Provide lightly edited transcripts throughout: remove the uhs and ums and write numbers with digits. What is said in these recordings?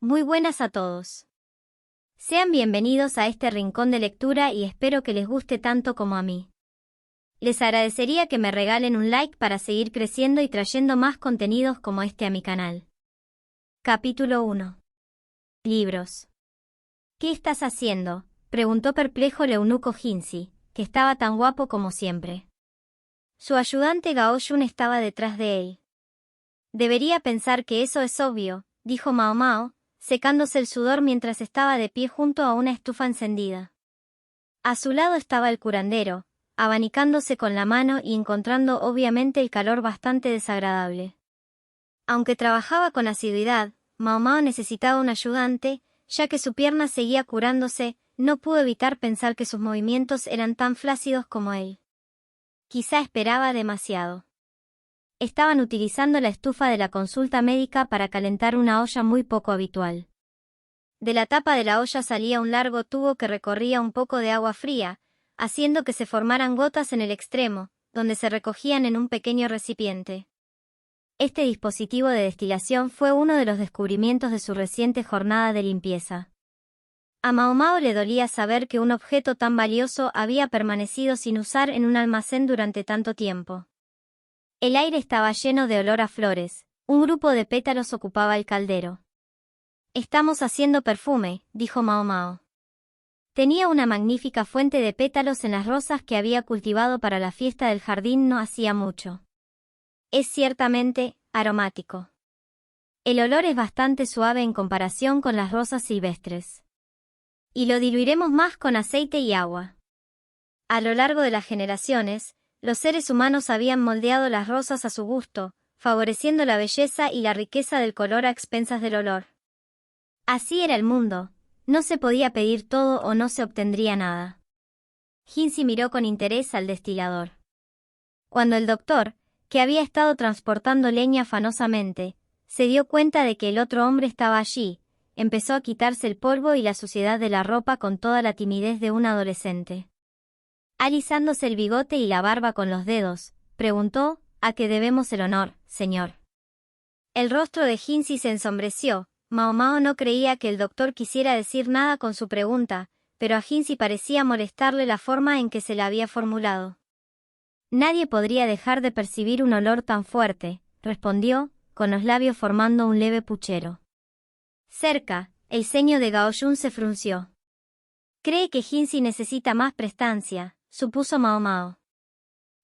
Muy buenas a todos. Sean bienvenidos a este rincón de lectura y espero que les guste tanto como a mí. Les agradecería que me regalen un like para seguir creciendo y trayendo más contenidos como este a mi canal. Capítulo 1. Libros. ¿Qué estás haciendo?, preguntó perplejo el eunuco Jinzi, que estaba tan guapo como siempre. Su ayudante Gaoyun estaba detrás de él. Debería pensar que eso es obvio, dijo Mao Mao, secándose el sudor mientras estaba de pie junto a una estufa encendida. A su lado estaba el curandero, abanicándose con la mano y encontrando obviamente el calor bastante desagradable. Aunque trabajaba con asiduidad, Mao Mao necesitaba un ayudante, ya que su pierna seguía curándose. No pudo evitar pensar que sus movimientos eran tan flácidos como él. Quizá esperaba demasiado. Estaban utilizando la estufa de la consulta médica para calentar una olla muy poco habitual. De la tapa de la olla salía un largo tubo que recorría un poco de agua fría, haciendo que se formaran gotas en el extremo, donde se recogían en un pequeño recipiente. Este dispositivo de destilación fue uno de los descubrimientos de su reciente jornada de limpieza. A Mao Mao le dolía saber que un objeto tan valioso había permanecido sin usar en un almacén durante tanto tiempo. El aire estaba lleno de olor a flores. Un grupo de pétalos ocupaba el caldero. «Estamos haciendo perfume», dijo Mao Mao. Tenía una magnífica fuente de pétalos en las rosas que había cultivado para la fiesta del jardín no hacía mucho. Es ciertamente aromático. El olor es bastante suave en comparación con las rosas silvestres. Y lo diluiremos más con aceite y agua. A lo largo de las generaciones, los seres humanos habían moldeado las rosas a su gusto, favoreciendo la belleza y la riqueza del color a expensas del olor. Así era el mundo, no se podía pedir todo o no se obtendría nada. Jinzi miró con interés al destilador. Cuando el doctor, que había estado transportando leña afanosamente, se dio cuenta de que el otro hombre estaba allí, empezó a quitarse el polvo y la suciedad de la ropa con toda la timidez de un adolescente. Alisándose el bigote y la barba con los dedos, preguntó: «¿A qué debemos el honor, señor?». El rostro de Jinzi se ensombreció. Mao Mao no creía que el doctor quisiera decir nada con su pregunta, pero a Jinzi parecía molestarle la forma en que se la había formulado. «Nadie podría dejar de percibir un olor tan fuerte», respondió, con los labios formando un leve puchero. Cerca, el ceño de Gaoyun se frunció. «Cree que Jinzi necesita más prestancia», supuso Mao Mao.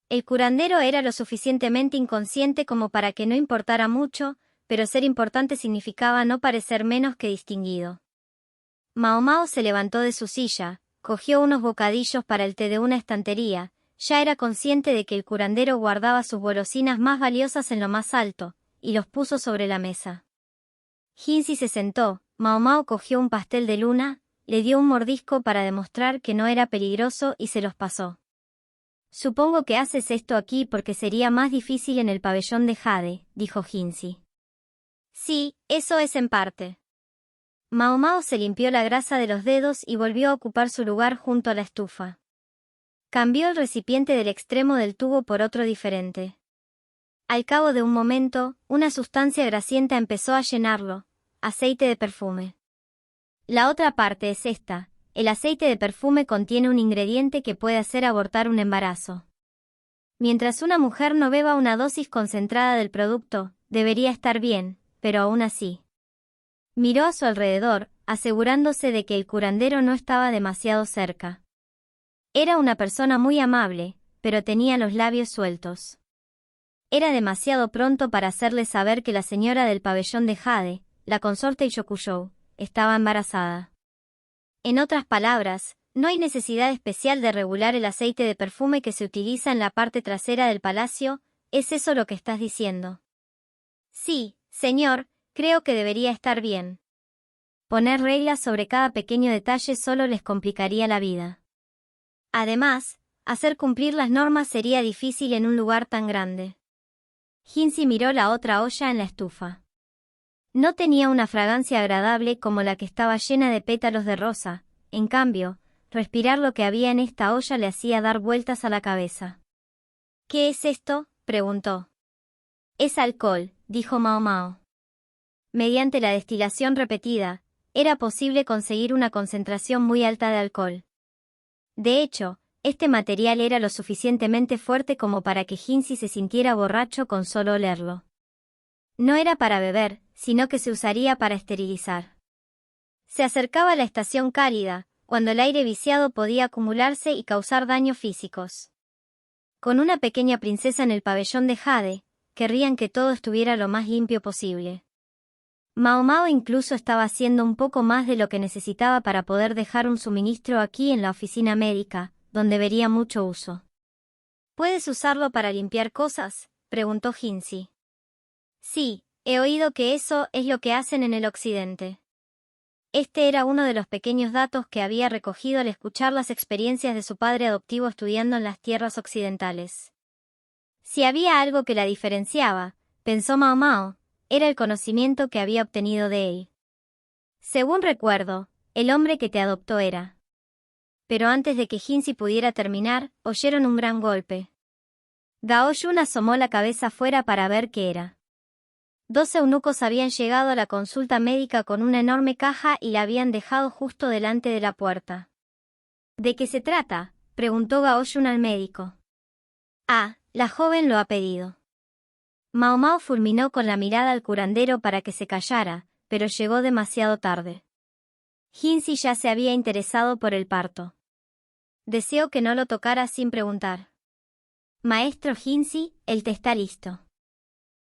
El curandero era lo suficientemente inconsciente como para que no importara mucho, pero ser importante significaba no parecer menos que distinguido. Mao Mao se levantó de su silla, cogió unos bocadillos para el té de una estantería. Ya era consciente de que el curandero guardaba sus golosinas más valiosas en lo más alto, y los puso sobre la mesa. Jinzi se sentó. Mao Mao cogió un pastel de luna, le dio un mordisco para demostrar que no era peligroso y se los pasó. «Supongo que haces esto aquí porque sería más difícil en el pabellón de jade», dijo Jinzi. «Sí, eso es en parte». Mao Mao se limpió la grasa de los dedos y volvió a ocupar su lugar junto a la estufa. Cambió el recipiente del extremo del tubo por otro diferente. Al cabo de un momento, una sustancia grasienta empezó a llenarlo: aceite de perfume. «La otra parte es esta. El aceite de perfume contiene un ingrediente que puede hacer abortar un embarazo. Mientras una mujer no beba una dosis concentrada del producto, debería estar bien, pero aún así». Miró a su alrededor, asegurándose de que el curandero no estaba demasiado cerca. Era una persona muy amable, pero tenía los labios sueltos. Era demasiado pronto para hacerle saber que la señora del pabellón de jade, la consorte Yokuyou, estaba embarazada. En otras palabras, no hay necesidad especial de regular el aceite de perfume que se utiliza en la parte trasera del palacio. ¿Es eso lo que estás diciendo? «Sí, señor, creo que debería estar bien. Poner reglas sobre cada pequeño detalle solo les complicaría la vida. Además, hacer cumplir las normas sería difícil en un lugar tan grande». Jinzi miró la otra olla en la estufa. No tenía una fragancia agradable como la que estaba llena de pétalos de rosa. En cambio, respirar lo que había en esta olla le hacía dar vueltas a la cabeza. «¿Qué es esto?», preguntó. «Es alcohol», dijo Mao Mao. mediante la destilación repetida, era posible conseguir una concentración muy alta de alcohol. De hecho, este material era lo suficientemente fuerte como para que Hinsi se sintiera borracho con solo olerlo. No era para beber, sino que se usaría para esterilizar. Se acercaba la estación cálida, cuando el aire viciado podía acumularse y causar daños físicos. Con una pequeña princesa en el pabellón de Jade, querrían que todo estuviera lo más limpio posible. Mao Mao incluso estaba haciendo un poco más de lo que necesitaba para poder dejar un suministro aquí en la oficina médica, donde vería mucho uso. ¿Puedes usarlo para limpiar cosas?, preguntó Hinsi. Sí, he oído que eso es lo que hacen en el occidente. Este era uno de los pequeños datos que había recogido al escuchar las experiencias de su padre adoptivo estudiando en las tierras occidentales. Si había algo que la diferenciaba, pensó Mao Mao, era el conocimiento que había obtenido de él. Según recuerdo, el hombre que te adoptó era. Pero antes de que Hinsi pudiera terminar, oyeron un gran golpe. Gao Yun asomó la cabeza fuera para ver qué era. 2 eunucos habían llegado a la consulta médica con una enorme caja y la habían dejado justo delante de la puerta. ¿De qué se trata?, preguntó Gao Yun al médico. Ah, la joven lo ha pedido. Mao Mao fulminó con la mirada al curandero para que se callara, pero llegó demasiado tarde. Hinsi ya se había interesado por el parto. Deseó que no lo tocara sin preguntar. Maestro Hinsi, el té está listo.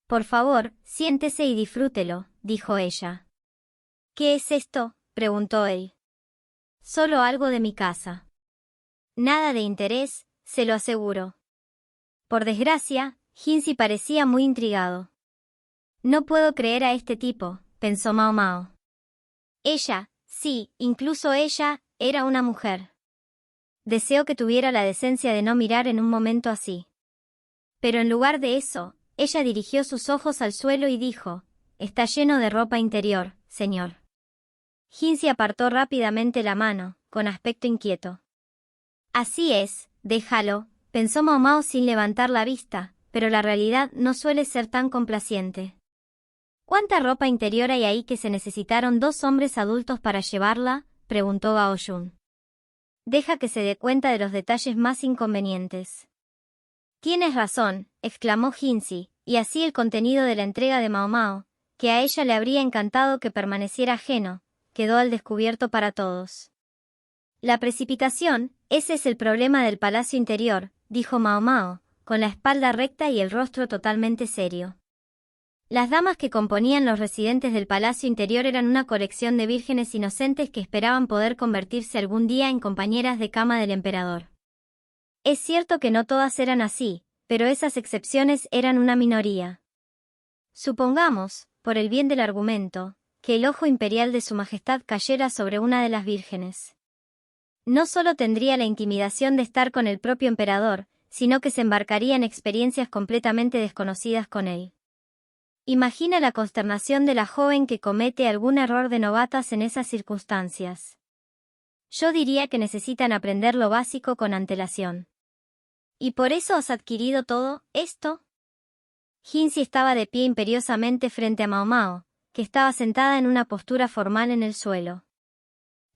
Por favor, siéntese y disfrútelo, dijo ella. ¿Qué es esto?, preguntó él. Solo algo de mi casa. Nada de interés, se lo aseguro. Por desgracia, Hinsi parecía muy intrigado. No puedo creer a este tipo, pensó Mao Mao. Ella, sí, incluso ella, era una mujer. Deseo que tuviera la decencia de no mirar en un momento así. Pero en lugar de eso, ella dirigió sus ojos al suelo y dijo, «Está lleno de ropa interior, señor». Hinsi apartó rápidamente la mano, con aspecto inquieto. Así es, déjalo, pensó Mao Mao sin levantar la vista, pero la realidad no suele ser tan complaciente. ¿Cuánta ropa interior hay ahí que se necesitaron 2 hombres adultos para llevarla?, preguntó Gao Yun. Deja que se dé cuenta de los detalles más inconvenientes. Tienes razón, exclamó Hinsi, y así el contenido de la entrega de Mao Mao, que a ella le habría encantado que permaneciera ajeno, quedó al descubierto para todos. La precipitación, ese es el problema del palacio interior, dijo Mao Mao, con la espalda recta y el rostro totalmente serio. Las damas que componían los residentes del palacio interior eran una colección de vírgenes inocentes que esperaban poder convertirse algún día en compañeras de cama del emperador. Es cierto que no todas eran así, pero esas excepciones eran una minoría. Supongamos, por el bien del argumento, que el ojo imperial de su majestad cayera sobre una de las vírgenes. No solo tendría la intimidación de estar con el propio emperador, sino que se embarcaría en experiencias completamente desconocidas con él. Imagina la consternación de la joven que comete algún error de novatas en esas circunstancias. Yo diría que necesitan aprender lo básico con antelación. ¿Y por eso has adquirido todo esto? Hinsi estaba de pie imperiosamente frente a Mao Mao, que estaba sentada en una postura formal en el suelo.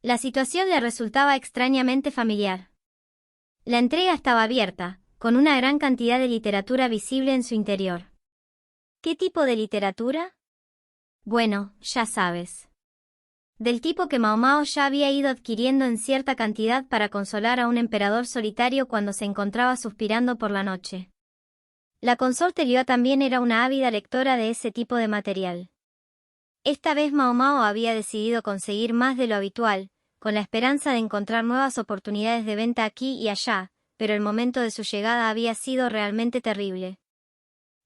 La situación le resultaba extrañamente familiar. La entrega estaba abierta, con una gran cantidad de literatura visible en su interior. ¿Qué tipo de literatura? Bueno, ya sabes. Del tipo que Mao Mao ya había ido adquiriendo en cierta cantidad para consolar a un emperador solitario cuando se encontraba suspirando por la noche. La consorte Liu también era una ávida lectora de ese tipo de material. Esta vez Mao Mao había decidido conseguir más de lo habitual, con la esperanza de encontrar nuevas oportunidades de venta aquí y allá, pero el momento de su llegada había sido realmente terrible.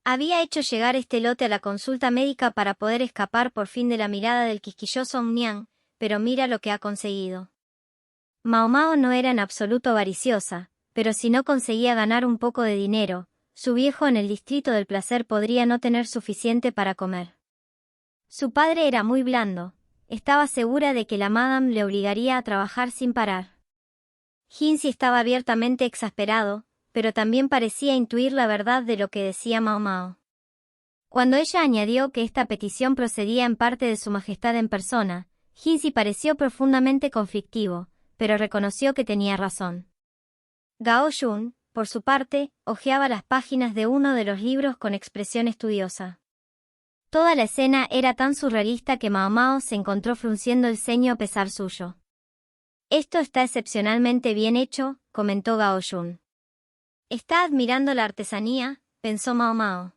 Había hecho llegar este lote a la consulta médica para poder escapar por fin de la mirada del quisquilloso Niang, pero mira lo que ha conseguido. Mao Mao no era en absoluto avariciosa, pero si no conseguía ganar un poco de dinero, su viejo en el distrito del placer podría no tener suficiente para comer. Su padre era muy blando, estaba segura de que la madame le obligaría a trabajar sin parar. Hinsi estaba abiertamente exasperado, pero también parecía intuir la verdad de lo que decía Mao Mao. Cuando ella añadió que esta petición procedía en parte de su majestad en persona, Hinzi pareció profundamente conflictivo, pero reconoció que tenía razón. Gao Yun, por su parte, hojeaba las páginas de uno de los libros con expresión estudiosa. Toda la escena era tan surrealista que Mao Mao se encontró frunciendo el ceño a pesar suyo. «Esto está excepcionalmente bien hecho», comentó Gao Yun. «Está admirando la artesanía», pensó Mao Mao.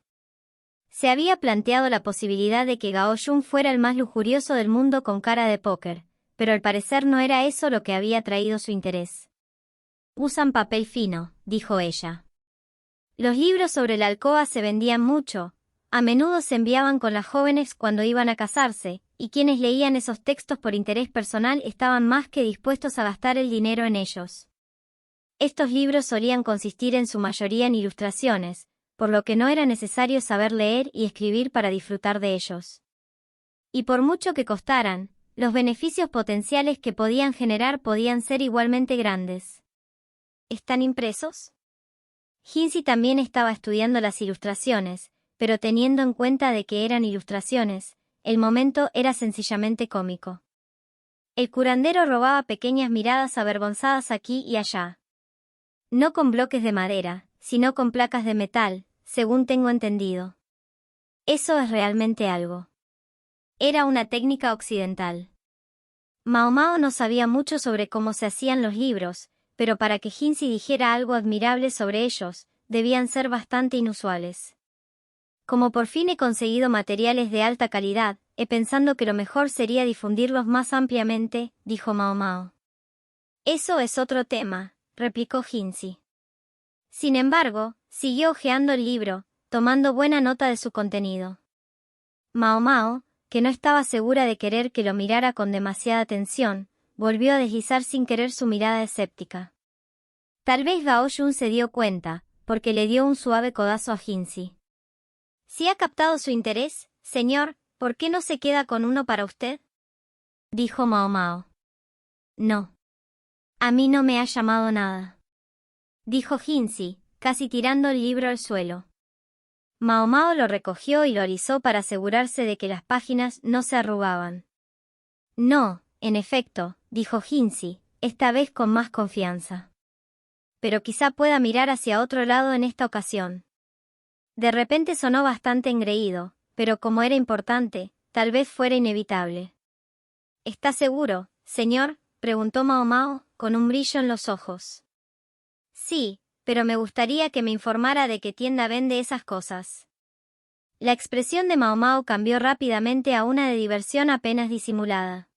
Se había planteado la posibilidad de que Gao Yun fuera el más lujurioso del mundo con cara de póker, pero al parecer no era eso lo que había traído su interés. «Usan papel fino», dijo ella. Los libros sobre la alcoba se vendían mucho, a menudo se enviaban con las jóvenes cuando iban a casarse, y quienes leían esos textos por interés personal estaban más que dispuestos a gastar el dinero en ellos. Estos libros solían consistir en su mayoría en ilustraciones, por lo que no era necesario saber leer y escribir para disfrutar de ellos. Y por mucho que costaran, los beneficios potenciales que podían generar podían ser igualmente grandes. ¿Están impresos? Hinzi también estaba estudiando las ilustraciones, pero teniendo en cuenta de que eran ilustraciones, el momento era sencillamente cómico. El curandero robaba pequeñas miradas avergonzadas aquí y allá. No con bloques de madera, sino con placas de metal, según tengo entendido. Eso es realmente algo. Era una técnica occidental. Mao Mao no sabía mucho sobre cómo se hacían los libros, pero para que Hinzi dijera algo admirable sobre ellos, debían ser bastante inusuales. Como por fin he conseguido materiales de alta calidad, he pensado que lo mejor sería difundirlos más ampliamente, dijo Mao Mao. Eso es otro tema, replicó Hinzi. Sin embargo, siguió hojeando el libro, tomando buena nota de su contenido. Mao Mao, que no estaba segura de querer que lo mirara con demasiada atención, volvió a deslizar sin querer su mirada escéptica. Tal vez Gao Yun se dio cuenta, porque le dio un suave codazo a Hinzi. «Si ha captado su interés, señor, ¿por qué no se queda con uno para usted?», dijo Mao Mao. «No. A mí no me ha llamado nada», dijo Hinzi, casi tirando el libro al suelo. Mao Mao lo recogió y lo alisó para asegurarse de que las páginas no se arrugaban. «No, en efecto», dijo Hinzi, esta vez con más confianza. «Pero quizá pueda mirar hacia otro lado en esta ocasión». De repente sonó bastante engreído, pero como era importante, tal vez fuera inevitable. «¿Está seguro, señor?», preguntó Mao Mao, con un brillo en los ojos. «Sí, pero me gustaría que me informara de qué tienda vende esas cosas». La expresión de Mao Mao cambió rápidamente a una de diversión apenas disimulada.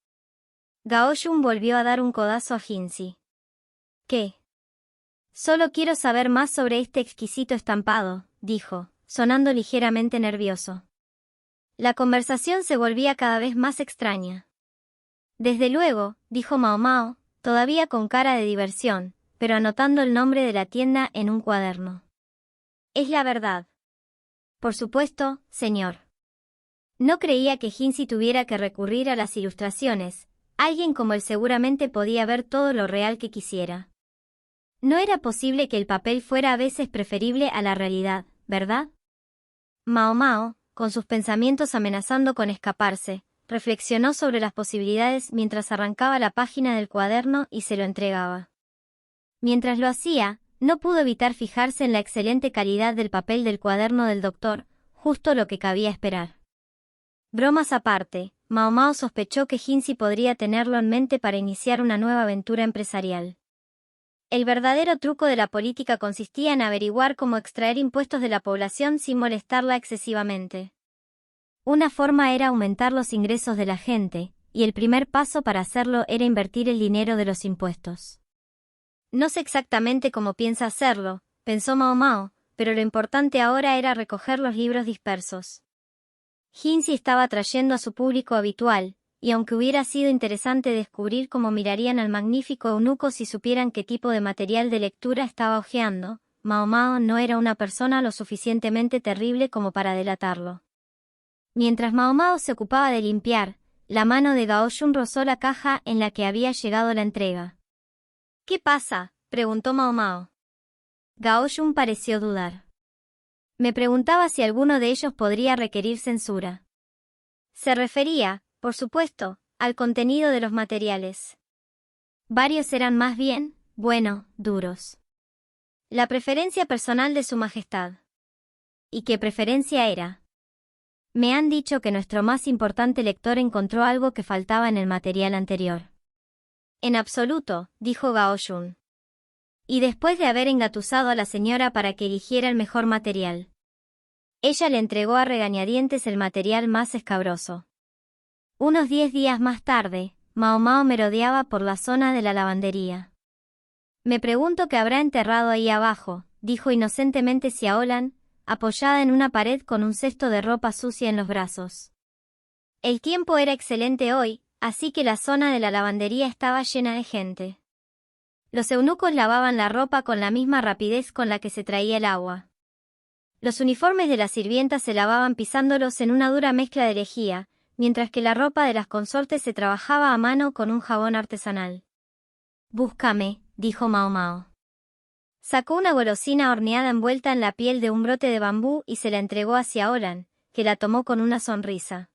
Gao Yun volvió a dar un codazo a Hinzi. «¿Qué? Solo quiero saber más sobre este exquisito estampado», dijo, sonando ligeramente nervioso. La conversación se volvía cada vez más extraña. «Desde luego», dijo Mao Mao, todavía con cara de diversión, pero anotando el nombre de la tienda en un cuaderno. «Es la verdad». «Por supuesto, señor». No creía que Hinzi tuviera que recurrir a las ilustraciones, alguien como él seguramente podía ver todo lo real que quisiera. No era posible que el papel fuera a veces preferible a la realidad, ¿verdad? Mao Mao, con sus pensamientos amenazando con escaparse, reflexionó sobre las posibilidades mientras arrancaba la página del cuaderno y se lo entregaba. Mientras lo hacía, no pudo evitar fijarse en la excelente calidad del papel del cuaderno del doctor, justo lo que cabía esperar. Bromas aparte, Mao Mao sospechó que Hinzi podría tenerlo en mente para iniciar una nueva aventura empresarial. El verdadero truco de la política consistía en averiguar cómo extraer impuestos de la población sin molestarla excesivamente. Una forma era aumentar los ingresos de la gente, y el primer paso para hacerlo era invertir el dinero de los impuestos. «No sé exactamente cómo piensa hacerlo», pensó Mao Mao, pero lo importante ahora era recoger los libros dispersos. Hinzi estaba atrayendo a su público habitual, y aunque hubiera sido interesante descubrir cómo mirarían al magnífico eunuco si supieran qué tipo de material de lectura estaba hojeando, Mao Mao no era una persona lo suficientemente terrible como para delatarlo. Mientras Mao Mao se ocupaba de limpiar, la mano de Gao Yun rozó la caja en la que había llegado la entrega. «¿Qué pasa?», preguntó Mao Mao. Gao Yun pareció dudar. Me preguntaba si alguno de ellos podría requerir censura. Se refería, por supuesto, al contenido de los materiales. Varios eran más bien, bueno, duros. La preferencia personal de Su Majestad. ¿Y qué preferencia era? Me han dicho que nuestro más importante lector encontró algo que faltaba en el material anterior. En absoluto, dijo Gao Yun. Y después de haber engatusado a la señora para que eligiera el mejor material. Ella le entregó a regañadientes el material más escabroso. Unos 10 días más tarde, Mao Mao merodeaba por la zona de la lavandería. Me pregunto qué habrá enterrado ahí abajo, dijo inocentemente Xiaolan, apoyada en una pared con un cesto de ropa sucia en los brazos. El tiempo era excelente hoy, así que la zona de la lavandería estaba llena de gente. Los eunucos lavaban la ropa con la misma rapidez con la que se traía el agua. Los uniformes de las sirvientas se lavaban pisándolos en una dura mezcla de lejía, mientras que la ropa de las consortes se trabajaba a mano con un jabón artesanal. «Búscame», dijo Mao Mao. Sacó una golosina horneada envuelta en la piel de un brote de bambú y se la entregó a Xiaolan, que la tomó con una sonrisa.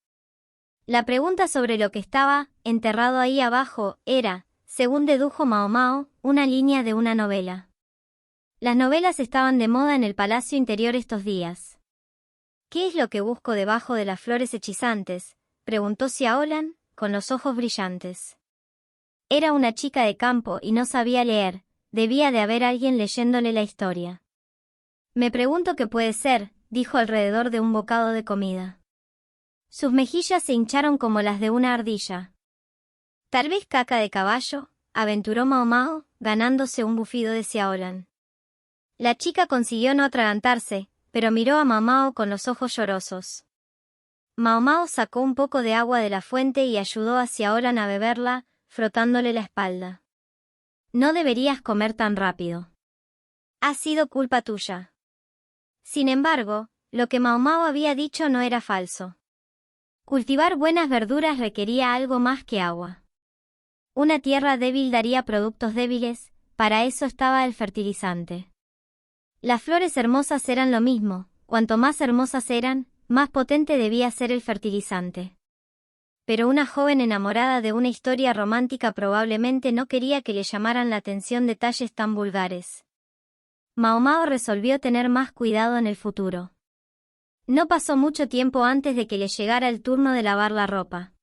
La pregunta sobre lo que estaba enterrado ahí abajo era, según dedujo Mao Mao, una línea de una novela. Las novelas estaban de moda en el palacio interior estos días. «¿Qué es lo que busco debajo de las flores hechizantes?», preguntó Xiaolan, con los ojos brillantes. Era una chica de campo y no sabía leer, debía de haber alguien leyéndole la historia. «Me pregunto qué puede ser», dijo alrededor de un bocado de comida. Sus mejillas se hincharon como las de una ardilla. «Tal vez caca de caballo», aventuró Mao Mao, ganándose un bufido de Xiaolan. La chica consiguió no atragantarse, pero miró a Mao Mao con los ojos llorosos. Mao Mao sacó un poco de agua de la fuente y ayudó a Xiaolan a beberla, frotándole la espalda. «No deberías comer tan rápido. Ha sido culpa tuya». Sin embargo, lo que Mao Mao había dicho no era falso. Cultivar buenas verduras requería algo más que agua. Una tierra débil daría productos débiles, para eso estaba el fertilizante. Las flores hermosas eran lo mismo, cuanto más hermosas eran, más potente debía ser el fertilizante. Pero una joven enamorada de una historia romántica probablemente no quería que le llamaran la atención detalles tan vulgares. Mao Mao resolvió tener más cuidado en el futuro. No pasó mucho tiempo antes de que le llegara el turno de lavar la ropa.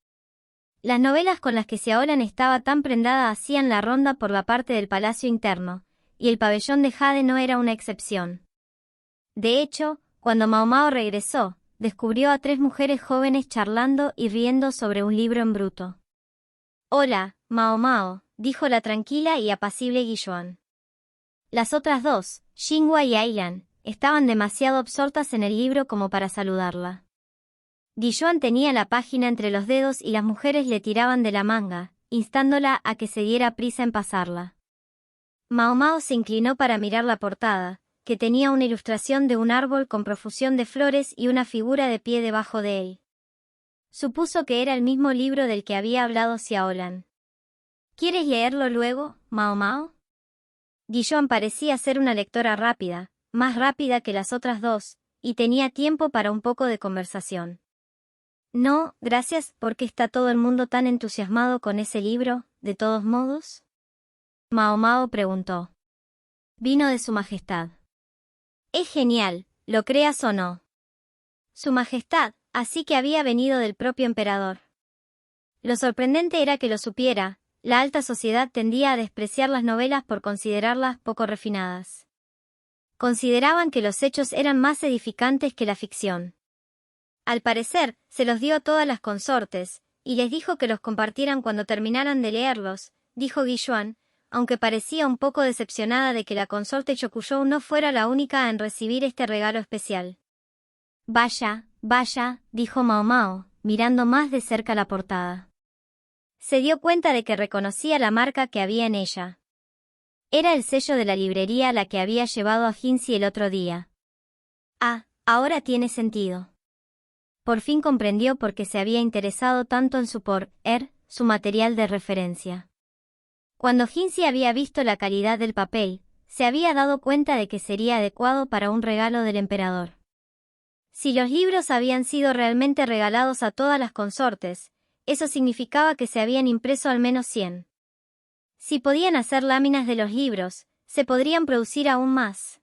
Las novelas con las que Xiaolan estaba tan prendada hacían la ronda por la parte del palacio interno, y el pabellón de Jade no era una excepción. De hecho, cuando Mao Mao regresó, descubrió a 3 mujeres jóvenes charlando y riendo sobre un libro en bruto. «Hola, Mao Mao», dijo la tranquila y apacible Guiyuan. Las otras 2, Xinghua y Ailan, estaban demasiado absortas en el libro como para saludarla. Guiyuan tenía la página entre los dedos y las mujeres le tiraban de la manga, instándola a que se diera prisa en pasarla. Mao Mao se inclinó para mirar la portada, que tenía una ilustración de un árbol con profusión de flores y una figura de pie debajo de él. Supuso que era el mismo libro del que había hablado Xiaolan. «¿Quieres leerlo luego, Mao Mao?» Guiyuan parecía ser una lectora rápida, más rápida que las otras 2, y tenía tiempo para un poco de conversación. «No, gracias, porque está todo el mundo tan entusiasmado con ese libro, de todos modos?» Mao Mao preguntó. «Vino de Su Majestad. Es genial, lo creas o no. Su Majestad, así que había venido del propio emperador». Lo sorprendente era que lo supiera. La alta sociedad tendía a despreciar las novelas por considerarlas poco refinadas. Consideraban que los hechos eran más edificantes que la ficción. Al parecer, se los dio a todas las consortes, y les dijo que los compartieran cuando terminaran de leerlos, dijo Guiyuan, aunque parecía un poco decepcionada de que la consorte Chokuyou no fuera la única en recibir este regalo especial. «Vaya, vaya», dijo Mao Mao, mirando más de cerca la portada. Se dio cuenta de que reconocía la marca que había en ella. Era el sello de la librería a la que había llevado a Jinzi el otro día. «Ah, ahora tiene sentido». Por fin comprendió por qué se había interesado tanto en su su material de referencia. Cuando Jinzi había visto la calidad del papel, se había dado cuenta de que sería adecuado para un regalo del emperador. Si los libros habían sido realmente regalados a todas las consortes, eso significaba que se habían impreso al menos 100. Si podían hacer láminas de los libros, se podrían producir aún más.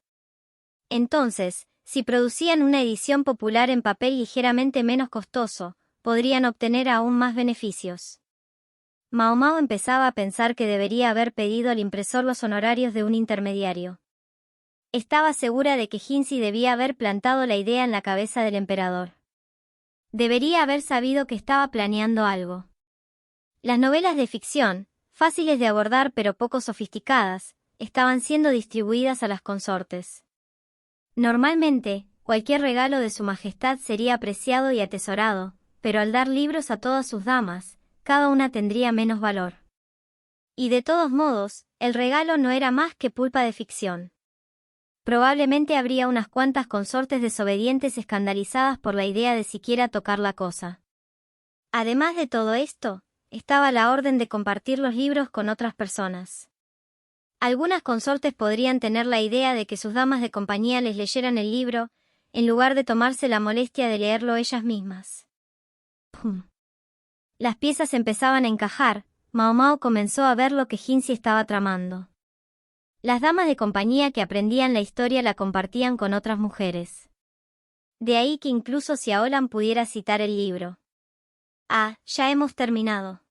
Entonces, si producían una edición popular en papel ligeramente menos costoso, podrían obtener aún más beneficios. Mao Mao empezaba a pensar que debería haber pedido al impresor los honorarios de un intermediario. Estaba segura de que Jinzi debía haber plantado la idea en la cabeza del emperador. Debería haber sabido que estaba planeando algo. Las novelas de ficción, fáciles de abordar pero poco sofisticadas, estaban siendo distribuidas a las consortes. Normalmente, cualquier regalo de su majestad sería apreciado y atesorado, pero al dar libros a todas sus damas, cada una tendría menos valor. Y de todos modos, el regalo no era más que pulpa de ficción. Probablemente habría unas cuantas consortes desobedientes escandalizadas por la idea de siquiera tocar la cosa. Además de todo esto, estaba la orden de compartir los libros con otras personas. Algunas consortes podrían tener la idea de que sus damas de compañía les leyeran el libro, en lugar de tomarse la molestia de leerlo ellas mismas. ¡Pum! Las piezas empezaban a encajar. Mao Mao comenzó a ver lo que Jinzi estaba tramando. Las damas de compañía que aprendían la historia la compartían con otras mujeres. De ahí que incluso Xiaolan pudiera citar el libro. «Ah, ¿ya hemos terminado?»,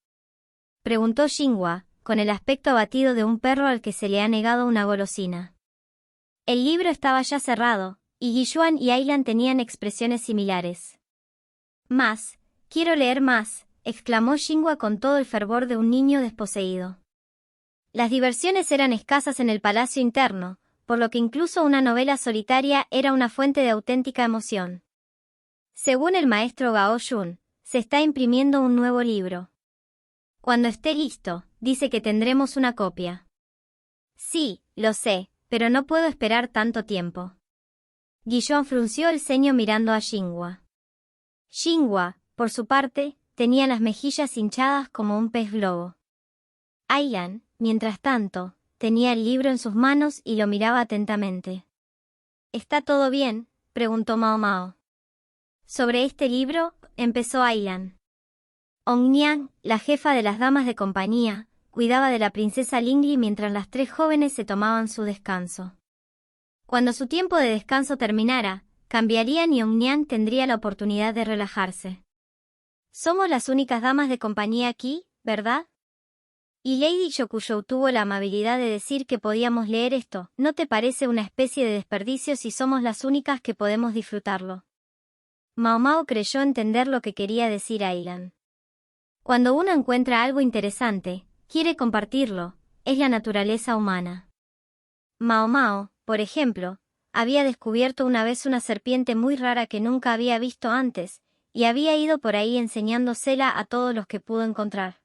preguntó Xinhua, con el aspecto abatido de un perro al que se le ha negado una golosina. El libro estaba ya cerrado, y Guiyuan y Ailan tenían expresiones similares. «Más, quiero leer más», exclamó Xinhua con todo el fervor de un niño desposeído. Las diversiones eran escasas en el palacio interno, por lo que incluso una novela solitaria era una fuente de auténtica emoción. Según el maestro Gao Yun, se está imprimiendo un nuevo libro. Cuando esté listo, dice que tendremos una copia. Sí, lo sé, pero no puedo esperar tanto tiempo. Guiyuan frunció el ceño mirando a Xinhua. Xinhua, por su parte, tenía las mejillas hinchadas como un pez globo. Ailan, mientras tanto, tenía el libro en sus manos y lo miraba atentamente. ¿Está todo bien?, preguntó Mao Mao. Sobre este libro, empezó Ailan. Ongniang, la jefa de las damas de compañía, cuidaba de la princesa Lingli mientras las tres jóvenes se tomaban su descanso. Cuando su tiempo de descanso terminara, cambiarían y Ongniang tendría la oportunidad de relajarse. Somos las únicas damas de compañía aquí, ¿verdad? Y Lady Yokuyo tuvo la amabilidad de decir que podíamos leer esto. ¿No te parece una especie de desperdicio si somos las únicas que podemos disfrutarlo? Mao Mao creyó entender lo que quería decir Ailan. Cuando uno encuentra algo interesante, quiere compartirlo, es la naturaleza humana. Mao Mao, por ejemplo, había descubierto una vez una serpiente muy rara que nunca había visto antes, y había ido por ahí enseñándosela a todos los que pudo encontrar.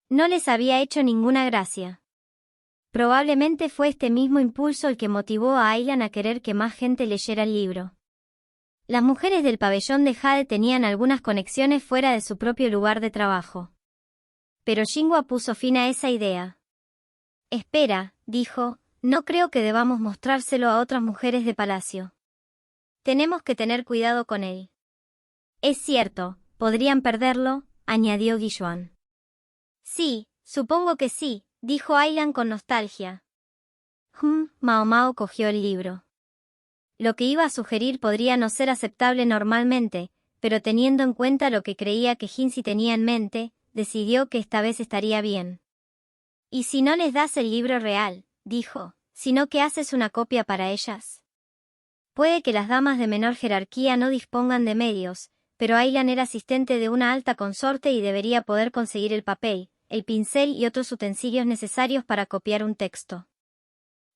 No les había hecho ninguna gracia. Probablemente fue este mismo impulso el que motivó a Ailan a querer que más gente leyera el libro. Las mujeres del pabellón de Jade tenían algunas conexiones fuera de su propio lugar de trabajo. Pero Xinhua puso fin a esa idea. «Espera», dijo, «no creo que debamos mostrárselo a otras mujeres de palacio. Tenemos que tener cuidado con él». «Es cierto, podrían perderlo», añadió Guiyuan. «Sí, supongo que sí», dijo Ailan con nostalgia. Mao Mao cogió el libro. Lo que iba a sugerir podría no ser aceptable normalmente, pero teniendo en cuenta lo que creía que Jinzi tenía en mente, decidió que esta vez estaría bien. «¿Y si no les das el libro real?», dijo, «sino que haces una copia para ellas?» Puede que las damas de menor jerarquía no dispongan de medios, pero Ailan era asistente de una alta consorte y debería poder conseguir el papel, el pincel y otros utensilios necesarios para copiar un texto.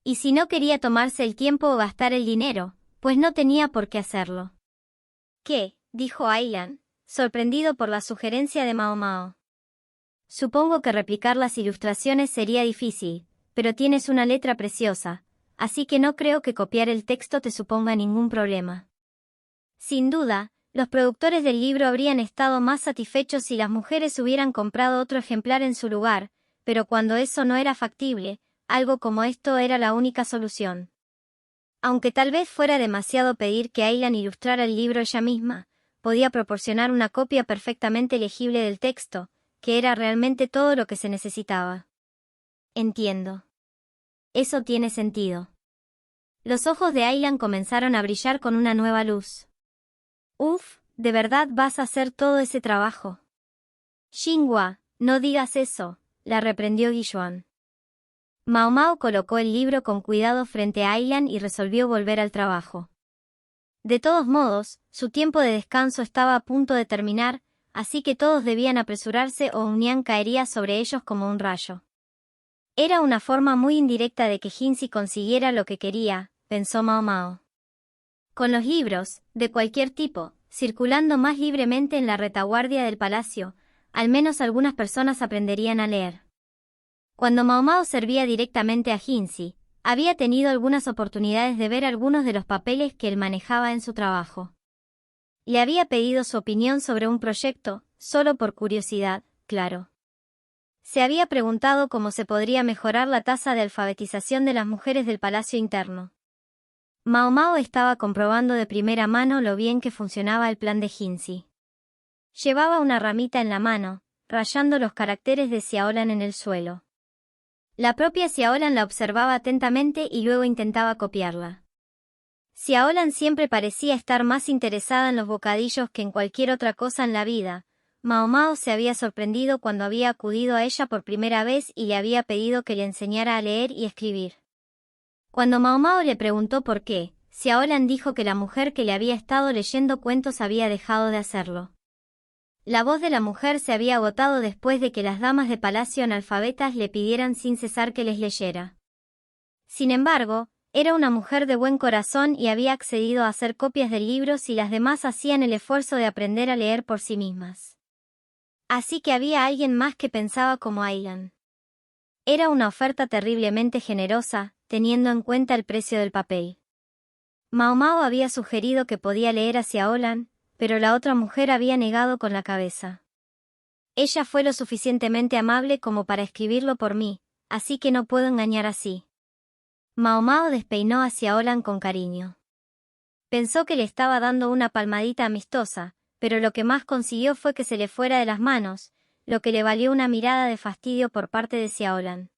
Y si no quería tomarse el tiempo o gastar el dinero, pues no tenía por qué hacerlo. «¿Qué?», dijo Ailan, sorprendido por la sugerencia de Mao Mao. «Supongo que replicar las ilustraciones sería difícil, pero tienes una letra preciosa, así que no creo que copiar el texto te suponga ningún problema». Sin duda, los productores del libro habrían estado más satisfechos si las mujeres hubieran comprado otro ejemplar en su lugar, pero cuando eso no era factible, algo como esto era la única solución. Aunque tal vez fuera demasiado pedir que Aislan ilustrara el libro ella misma, podía proporcionar una copia perfectamente legible del texto, que era realmente todo lo que se necesitaba. Entiendo. Eso tiene sentido. Los ojos de Aislan comenzaron a brillar con una nueva luz. Uf, ¿de verdad vas a hacer todo ese trabajo? Xinhua, no digas eso, la reprendió Guiyuan. Mao Mao colocó el libro con cuidado frente a Aislan y resolvió volver al trabajo. De todos modos, su tiempo de descanso estaba a punto de terminar, así que todos debían apresurarse o Unian caería sobre ellos como un rayo. Era una forma muy indirecta de que Jinzi consiguiera lo que quería, pensó Mao Mao. Con los libros, de cualquier tipo, circulando más libremente en la retaguardia del palacio, al menos algunas personas aprenderían a leer. Cuando Mao Mao servía directamente a Jinzi, había tenido algunas oportunidades de ver algunos de los papeles que él manejaba en su trabajo. Le había pedido su opinión sobre un proyecto, solo por curiosidad, claro. Se había preguntado cómo se podría mejorar la tasa de alfabetización de las mujeres del palacio interno. Mao Mao estaba comprobando de primera mano lo bien que funcionaba el plan de Jinzi. Llevaba una ramita en la mano, rayando los caracteres de Xiaolan en el suelo. La propia Xiaolan la observaba atentamente y luego intentaba copiarla. Xiaolan siempre parecía estar más interesada en los bocadillos que en cualquier otra cosa en la vida. Mao Mao se había sorprendido cuando había acudido a ella por primera vez y le había pedido que le enseñara a leer y escribir. Cuando Mao Mao le preguntó por qué, Xiaolan dijo que la mujer que le había estado leyendo cuentos había dejado de hacerlo. La voz de la mujer se había agotado después de que las damas de palacio analfabetas le pidieran sin cesar que les leyera. Sin embargo, era una mujer de buen corazón y había accedido a hacer copias del libro si las demás hacían el esfuerzo de aprender a leer por sí mismas. Así que había alguien más que pensaba como Aislan. Era una oferta terriblemente generosa, teniendo en cuenta el precio del papel. Mao Mao había sugerido que podía leer a Xiaolan, pero la otra mujer había negado con la cabeza. Ella fue lo suficientemente amable como para escribirlo por mí, así que no puedo engañar así. Mao Mao despeinó a Xiaolan con cariño. Pensó que le estaba dando una palmadita amistosa, pero lo que más consiguió fue que se le fuera de las manos, lo que le valió una mirada de fastidio por parte de Xiaolan.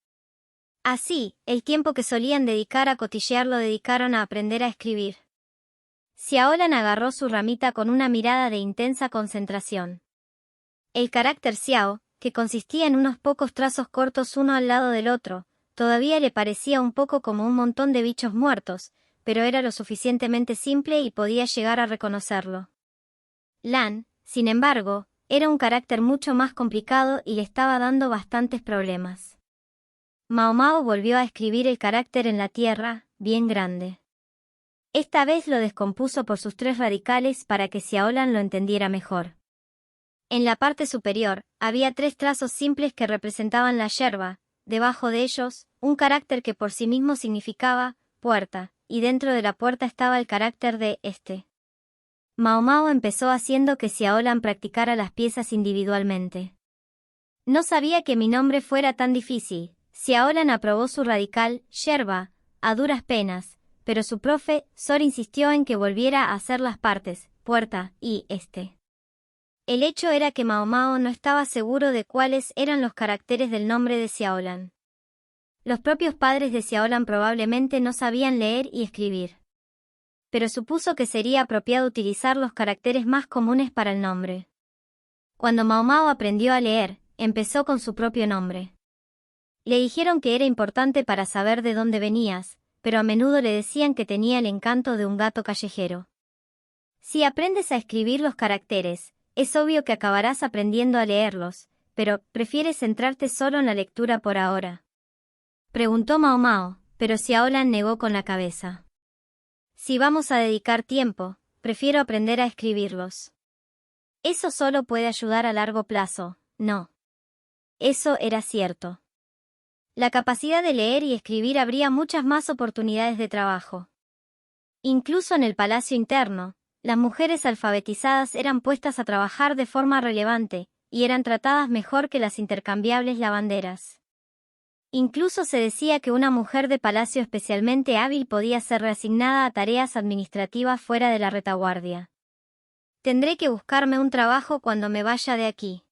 Así, el tiempo que solían dedicar a cotillear lo dedicaron a aprender a escribir. Xiaolan agarró su ramita con una mirada de intensa concentración. El carácter Xiao, que consistía en unos pocos trazos cortos uno al lado del otro, todavía le parecía un poco como un montón de bichos muertos, pero era lo suficientemente simple y podía llegar a reconocerlo. Lan, sin embargo, era un carácter mucho más complicado y le estaba dando bastantes problemas. Mao Mao volvió a escribir el carácter en la tierra, bien grande. Esta vez lo descompuso por sus 3 radicales para que Xiaolan lo entendiera mejor. En la parte superior, había 3 trazos simples que representaban la yerba, debajo de ellos, un carácter que por sí mismo significaba puerta, y dentro de la puerta estaba el carácter de este. Mao Mao empezó haciendo que Xiaolan practicara las piezas individualmente. No sabía que mi nombre fuera tan difícil. Xiaolan aprobó su radical, yerba, a duras penas, pero su profe, Sor insistió en que volviera a hacer las partes, puerta, y este. El hecho era que Mao Mao no estaba seguro de cuáles eran los caracteres del nombre de Xiaolan. Los propios padres de Xiaolan probablemente no sabían leer y escribir. Pero supuso que sería apropiado utilizar los caracteres más comunes para el nombre. Cuando Mao Mao aprendió a leer, empezó con su propio nombre. Le dijeron que era importante para saber de dónde venías, pero a menudo le decían que tenía el encanto de un gato callejero. Si aprendes a escribir los caracteres, es obvio que acabarás aprendiendo a leerlos, pero ¿prefieres centrarte solo en la lectura por ahora?, preguntó Mao Mao, pero Xiaolan negó con la cabeza. Si vamos a dedicar tiempo, prefiero aprender a escribirlos. Eso solo puede ayudar a largo plazo, ¿no? Eso era cierto. La capacidad de leer y escribir abría muchas más oportunidades de trabajo. Incluso en el palacio interno, las mujeres alfabetizadas eran puestas a trabajar de forma relevante, y eran tratadas mejor que las intercambiables lavanderas. Incluso se decía que una mujer de palacio especialmente hábil podía ser reasignada a tareas administrativas fuera de la retaguardia. Tendré que buscarme un trabajo cuando me vaya de aquí.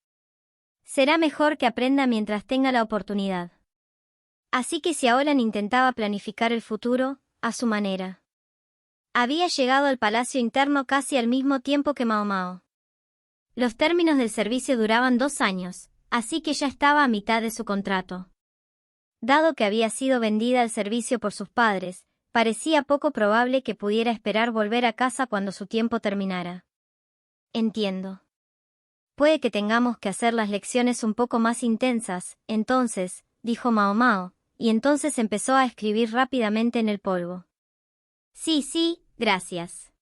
Será mejor que aprenda mientras tenga la oportunidad. Así que Xiaolan intentaba planificar el futuro, a su manera. Había llegado al palacio interno casi al mismo tiempo que Mao Mao. Los términos del servicio duraban 2 años, así que ya estaba a mitad de su contrato. Dado que había sido vendida al servicio por sus padres, parecía poco probable que pudiera esperar volver a casa cuando su tiempo terminara. Entiendo. Puede que tengamos que hacer las lecciones un poco más intensas, entonces, dijo Mao Mao, y entonces empezó a escribir rápidamente en el polvo. Sí, gracias.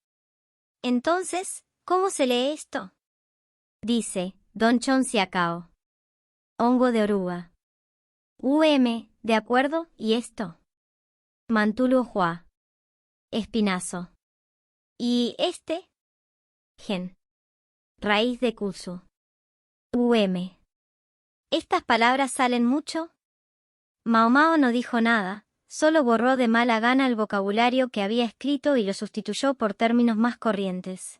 Entonces, ¿cómo se lee esto? Dice, Don Chon Siakao. Hongo de oruga. De acuerdo, ¿y esto? Mantulo Hua. Espinazo. ¿Y este? Gen. Raíz de Kusu. ¿Estas palabras salen mucho? Mao Mao no dijo nada, solo borró de mala gana el vocabulario que había escrito y lo sustituyó por términos más corrientes.